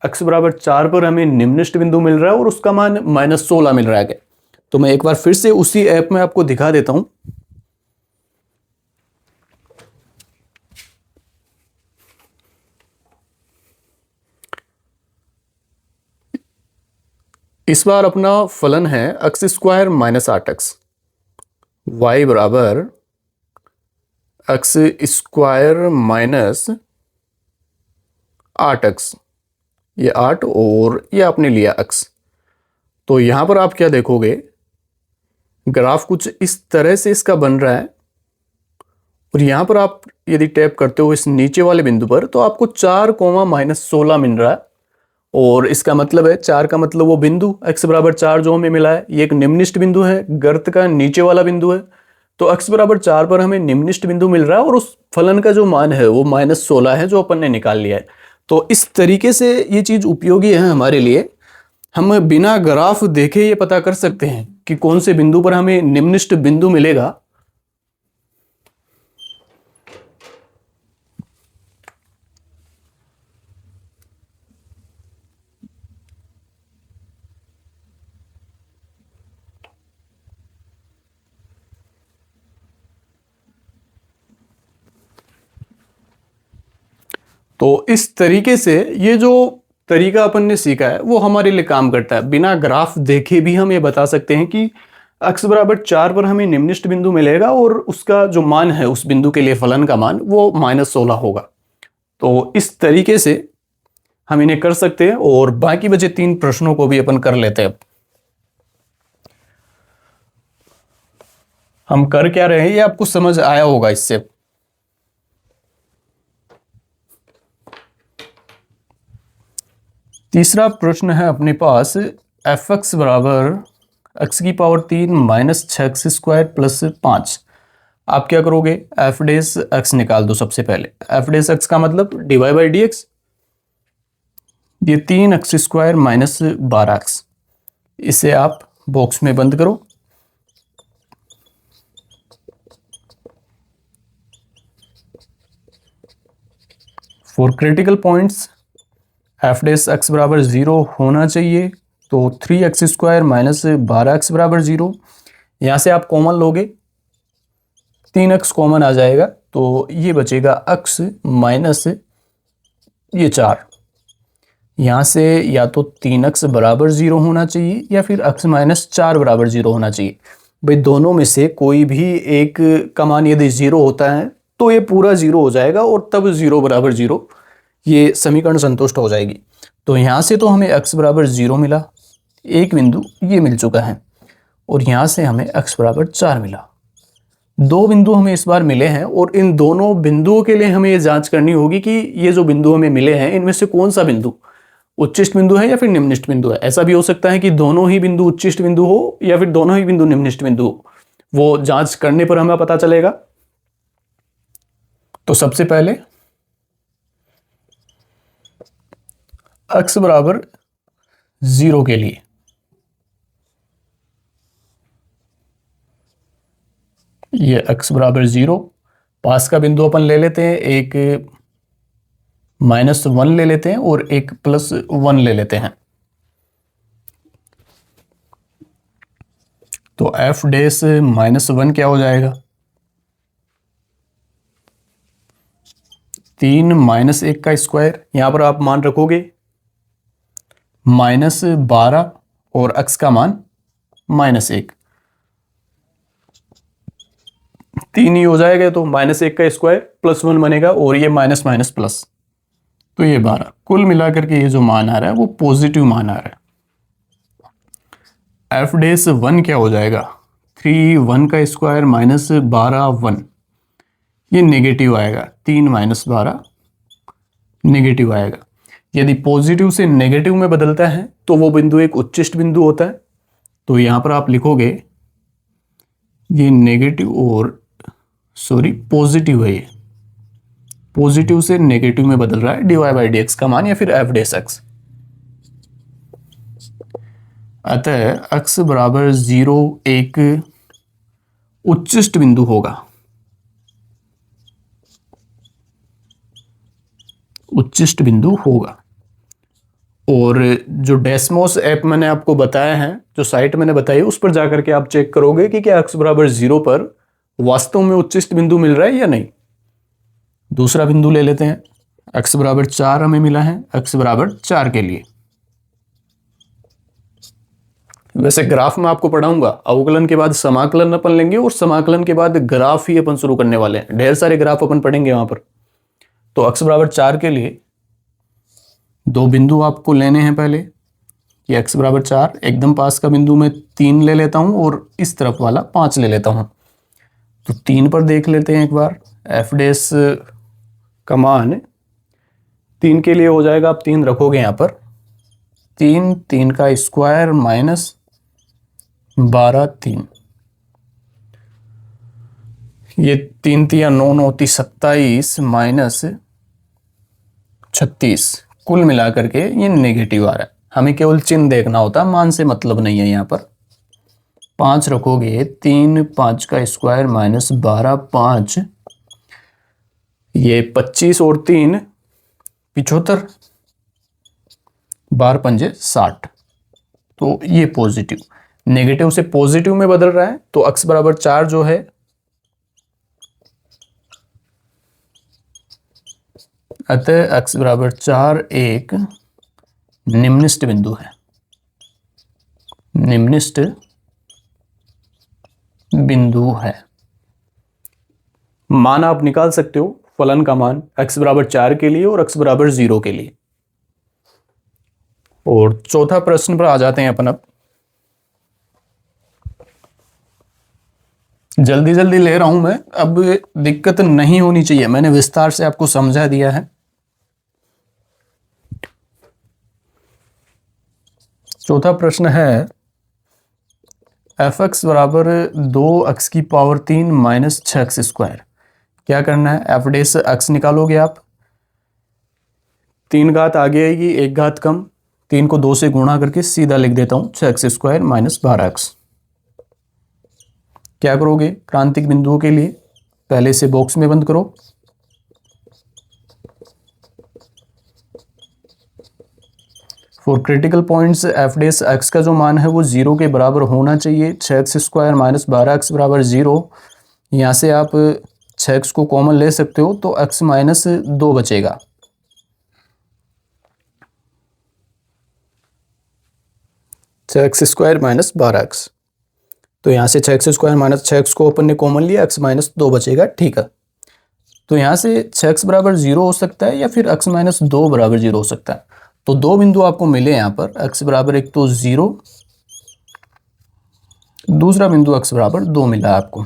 x बराबर 4 पर हमें निम्नलिखित बिंदु मिल रहा है और उसका मान माइनस 16 मिल रहा है क्या? तो मैं एक बार फिर से उसी ऐप में आपको दिखा देता हूं। इस बार अपना फलन है x square minus 8x, y बराबर x स्क्वायर माइनस 8x, ये 8 और ये आपने लिया x। तो यहां पर आप क्या देखोगे, ग्राफ कुछ इस तरह से इसका बन रहा है, और यहां पर आप यदि टैप करते हो इस नीचे वाले बिंदु पर, तो आपको 4 कोमा माइनस 16 मिल रहा है। और इसका मतलब है 4 का मतलब वो बिंदु x बराबर 4 जो हमें मिला है, ये एक निम्नलिखित बिंदु है, गर्त का नीचे वाला बिंदु है। तो x बराबर 4 पर हमें निम्नलिखित बिंदु मिल रहा है, और उस फलन का जो मान है वो माइनस 16 है जो अपन ने निकाल लिया है। तो इस तरीके से ये चीज उपयोगी है हमारे लिए। हम बिना ग्राफ देखे ये पता कर सकते हैं कि कौन से बिंदु पर हमें निम्नलिखित बिंदु मिलेगा। तो इस तरीके से ये जो तरीका अपन ने सीखा है वो हमारे लिए काम करता है। बिना ग्राफ देखे भी हम ये बता सकते हैं कि x बराबर 4 पर हमें निम्नलिखित बिंदु मिलेगा, और उसका जो मान है उस बिंदु के लिए फलन का मान वो माइनस 16 होगा। तो इस तरीके से हम इन्हें कर सकते हैं, और बाकी बचे 3 प्रश्नों को भी अपन कर लेते हैं। अब हम कर क्या रहे हैं ये आपको समझ आया होगा इससे। तीसरा प्रश्न है अपने पास, fx बराबर x की power 3 minus 6x square plus 5। आप क्या करोगे, एफ डेस एक्स निकाल दो सबसे पहले। एफ डेस एक्स का मतलब D Y by D X, ये 3x स्क्वायर माइनस 12x, इसे आप बॉक्स में बंद करो। For critical points F dash X बराबर 0 होना चाहिए, तो 3x² माइनस 12x बराबर 0। यहाँ से आप कॉमन लोगे, 3x कॉमन आ जाएगा, तो ये बचेगा x माइनस ये 4। यहाँ से या तो 3x बराबर 0 होना चाहिए या फिर x माइनस 4 बराबर 0 होना चाहिए। भाई दोनों में से कोई भी एक का मान यदि 0 होता है तो ये पूरा 0 हो जाएगा और तब 0 बराबर 0 ये समीकरण संतुष्ट हो जाएगी। तो यहाँ से तो हमें x बराबर 0 मिला, एक बिंदु ये मिल चुका है, और यहाँ से हमें x बराबर 4 मिला। दो बिंदु हमें इस बार मिले हैं और इन दोनों बिंदुओं के लिए हमें ये जांच करनी होगी कि ये जो बिंदु हमें मिले हैं इनमें से कौन सा बिंदु उच्चिष्ट बिंदु है या फिर निम्निष्ट बिंदु है। ऐसा भी हो सकता है कि दोनों ही बिंदु उच्चिष्ट बिंदु हो या फिर दोनों ही बिंदु निम्निष्ट बिंदु हो, वो जांच करने पर हमें पता चलेगा। तो सबसे पहले x बराबर 0 के लिए ये x बराबर 0, पास का बिंदु अपन ले लेते हैं, एक -1 ले लेते हैं और एक +1 ले लेते हैं। तो f डेस -1 क्या हो जाएगा, 3 माइनस 1 का स्क्वायर। यहां पर आप मान रखोगे -12 और x का मान -1, 3 ही हो जाएगा, तो -1 का स्क्वायर +1 बनेगा और ये माइनस माइनस प्लस, तो ये 12। कुल मिलाकर के ये जो मान आ रहा है वो पॉजिटिव मान आ रहा है। एफ डेस 1 क्या हो जाएगा, 3 1 का स्क्वायर -12 1, ये नेगेटिव आएगा, 3 - 12 नेगेटिव आएगा। यदि पॉजिटिव से नेगेटिव में बदलता है तो वो बिंदु एक उच्चिष्ट बिंदु होता है। तो यहां पर आप लिखोगे ये नेगेटिव और पॉजिटिव है, ये पॉजिटिव से नेगेटिव में बदल रहा है dy/dx का मान या फिर f डेस x। अतः x बराबर 0 एक उच्चिष्ट बिंदु होगा, उच्चिष्ट बिंदु होगा। और जो डेस्मोस ऐप मैंने आपको बताया है, जो साइट मैंने बताई, उस पर जाकर के आप चेक करोगे कि क्या x बराबर 0 पर वास्तव में उच्चिष्ट बिंदु मिल रहा है या नहीं। दूसरा बिंदु ले लेते हैं, x बराबर 4 हमें मिला है, x बराबर 4 के लिए। वैसे ग्राफ में आपको पढ़ाऊंगा, अवकलन के बाद समाकलन अपन लेंगे और समाकलन के बाद ग्राफ ही अपन शुरू करने वाले हैं, ढेर सारे ग्राफ अपन पढ़ेंगे वहां पर। तो x बराबर 4 के लिए दो बिंदु आपको लेने हैं। पहले ये x बराबर 4, एकदम पास का बिंदु में 3 ले लेता हूं और इस तरफ वाला 5 ले लेता हूं। तो 3 पर देख लेते हैं एक बार, एफ डेस का मान 3 के लिए हो जाएगा, आप 3 रखोगे यहां पर, 3 का स्क्वायर -12 3, ये 3 3 9 9 27 -36, कुल मिलाकर के ये नेगेटिव आ रहा है। हमें केवल चिन्ह देखना होता है, मान से मतलब नहीं है। यहाँ पर 5 रखोगे, 3 5 का स्क्वायर -12 5, ये 25 और 3 75, 12 पंजे 60, तो ये पॉजिटिव, नेगेटिव से पॉजिटिव में बदल रहा है। तो x बराबर 4 जो है, अतः x बराबर 4 एक निम्निष्ट बिंदु है, निम्निष्ट बिंदु है। मान आप निकाल सकते हो, फलन का मान x बराबर 4 के लिए और x बराबर 0 के लिए। और चौथा प्रश्न पर आ जाते हैं अपन। अब जल्दी जल्दी ले रहा हूं मैं, अब दिक्कत नहीं होनी चाहिए, मैंने विस्तार से आपको समझा दिया है। चौथा प्रश्न है, एफ एक्स बराबर 2x की पावर 3 माइनस 6x स्क्वायर। क्या करना है, एफ डेस x निकालोगे आप, 3 घात आगे आएगी, 1 घात कम, 3 को 2 से गुणा करके सीधा लिख देता हूं 6x स्क्वायर माइनस 12x। क्या करोगे, क्रांतिक बिंदुओं के लिए पहले से बॉक्स में बंद करो, for critical points F dash X का जो मान है वो 0 के बराबर होना चाहिए। 6x² माइनस 12x बराबर 0। यहाँ से आप 6x को कॉमन ले सकते हो तो x माइनस 2 बचेगा। x² माइनस 12x, तो यहाँ से 6x² माइनस 6x को अपन ने कॉमन लिया, x माइनस 2 बचेगा। ठीक है, तो यहाँ से 6x बराबर 0 हो सकता है या फिर x माइनस 2 बराबर 0 हो सकता है। तो दो बिंदु आपको मिले यहाँ पर, x बराबर एक तो 0, दूसरा बिंदु x बराबर 2 मिला है आपको।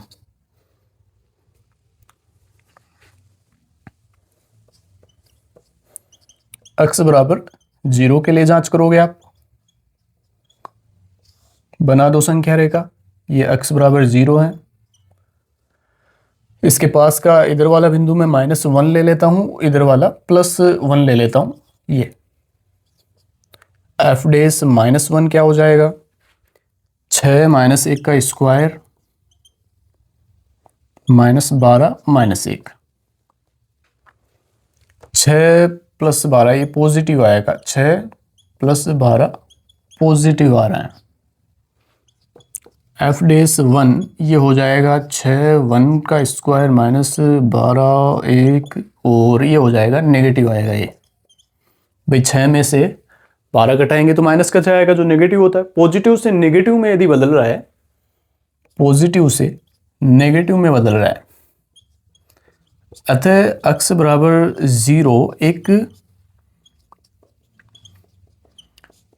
x बराबर 0 के लिए जांच करोगे आप, बना दो संख्या रेखा। ये x बराबर 0 है, इसके पास का इधर वाला बिंदु मैं -1 ले लेता हूं, इधर वाला +1 ले लेता हूं। ये एफ डेस -1 क्या हो जाएगा, 6 - 1 का स्क्वायर -12 -1। 6 + 12 ये पॉजिटिव आएगा, 6 + 12 पॉजिटिव आ रहा है। एफ डेस 1 ये हो जाएगा 6 1 का स्क्वायर -12 1, और ये हो जाएगा नेगेटिव आएगा। ये भाई 6 में से 12 घटाएंगे तो माइनस का जाएगा, जो नेगेटिव होता है। पॉजिटिव से नेगेटिव में यदि बदल रहा है, पॉजिटिव से नेगेटिव में बदल रहा है, अतः x बराबर 0 एक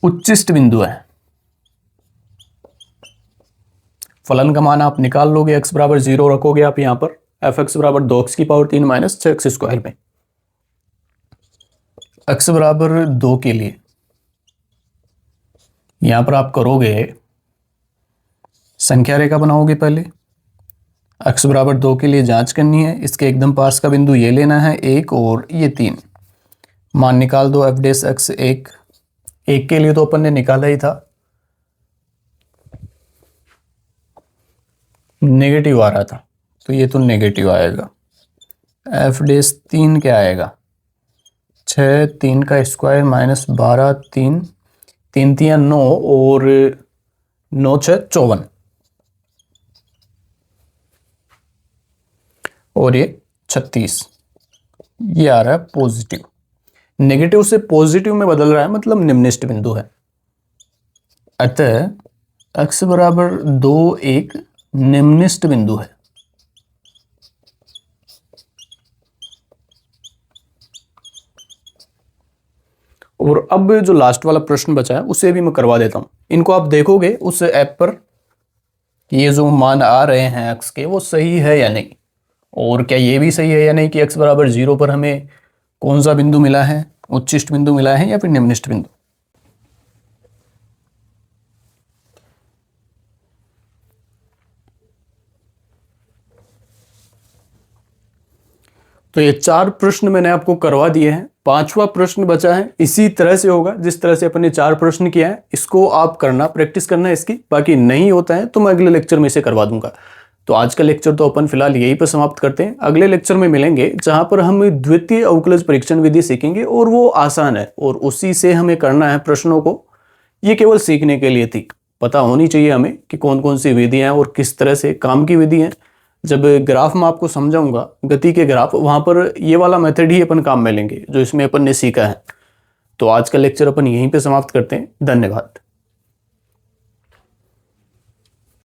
उच्चिष्ट बिंदु है। फलन का मान आप निकाल लोगे, x बराबर 0 रखोगे आप यहाँ पर, fx बराबर 2x³ माइनस 6x² में। x बराबर 2 के लिए यहां पर आप करोगे, संख्या रेखा बनाओगे पहले। x बराबर 2 के लिए जांच करनी है, इसके एकदम पास का बिंदु ये लेना है 1 और ये 3। मान निकाल दो, एफ डेस x 1 के लिए तो अपन ने निकाला ही था, नेगेटिव आ रहा था तो ये तो नेगेटिव आएगा। एफ डेस 3 क्या आएगा, 6 3 का स्क्वायर -12 3 3 3 9 और 9 6 54, और ये 36। ये आ रहा है पॉजिटिव। नेगेटिव से पॉजिटिव में बदल रहा है, मतलब निम्निष्ट बिंदु है। अतः x बराबर 2 एक निम्निष्ट बिंदु है। और अब जो लास्ट वाला प्रश्न बचा है उसे भी मैं करवा देता हूं। इनको आप देखोगे उस ऐप पर, ये जो मान आ रहे हैं x के वो सही है या नहीं, और क्या ये भी सही है या नहीं कि x बराबर 0 पर हमें कौन सा बिंदु मिला है, उच्चिष्ट बिंदु मिला है या फिर निम्निष्ट बिंदु। तो ये 4 प्रश्न मैंने आपको करवा दिए हैं, 5वां प्रश्न बचा है। इसी तरह से होगा जिस तरह से अपन ने 4 प्रश्न किया है, इसको आप करना, प्रैक्टिस करना है इसकी। बाकी नहीं होता है तो मैं अगले लेक्चर में इसे करवा दूंगा। तो आज का लेक्चर तो अपन फिलहाल यहीं पर समाप्त करते हैं। अगले लेक्चर में मिलेंगे जहां पर हम द्वितीय अवकलज परीक्षण विधि सीखेंगे, और वो आसान है और उसी से हमें करना है प्रश्नों को। ये केवल सीखने के लिए थी, पता होनी चाहिए हमें कि कौन कौन सी विधियां हैं और किस तरह से काम की विधि है। जब ग्राफ में आपको समझाऊंगा, गति के ग्राफ, वहां पर ये वाला मेथड ही अपन काम में लेंगे जो इसमें अपन ने सीखा है। तो आज का लेक्चर अपन यहीं पे समाप्त करते हैं। धन्यवाद।